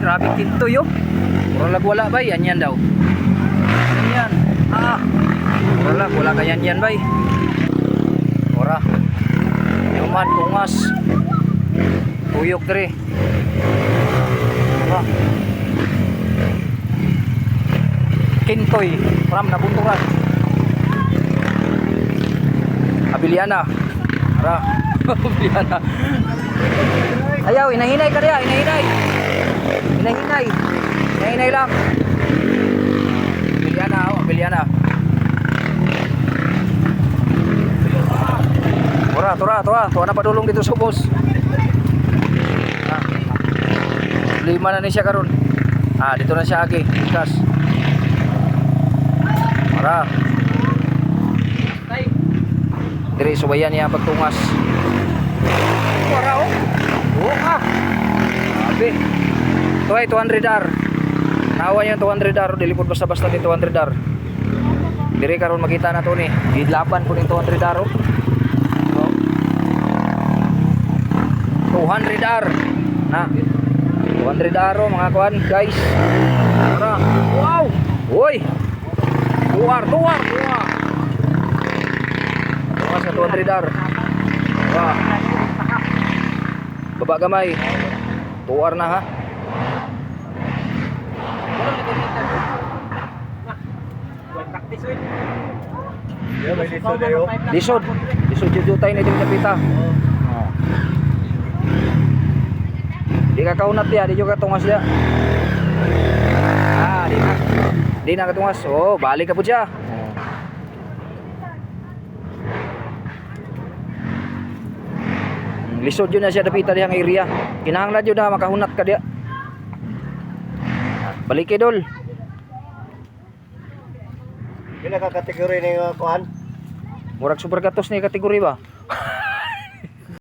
grabe kintoy yo. Mura lag wala bay, yan daw. Yan. Mura lag wala ka yan bay. Mura. Yuman tungas. Tuyok diri. Mura. Kintoy, ram na bunturan. Abiliana. Ra. Abiliana. Ayaw, inahinay ka diya, inahinay. Inahinay. Inahinay lang. Abiliana, oh, Abiliana. Tura na padulong dito sa bus. Lima na ni siya karon. Dito na siya agi, ikas. Para. Diri subayan niya pagtungas. Para oh. Sabi. Tuay 200R. Nawa niya 200R, dilipod basta-basta din 200R. Diri karon makita na to ni. Gilaban po ning 200R. 200R. Na. 200R mga kuan, guys. Para. Wow. Hoy. Tuwar. Tuwas sa 200R. Wah. Baba gamay. Tuwar na ha. Lisod jud tay na dito kapita. Di ka kaunat dia, di juga tungas dia. Di na katungas. Oh, balik ka po siya. Lisod yun na siya dapita diyang area. Kinahanglan yun na makahunat ka diya. Balik idol. Pinaka-kategori ni kuan. Murag super gatos ni kategori ba?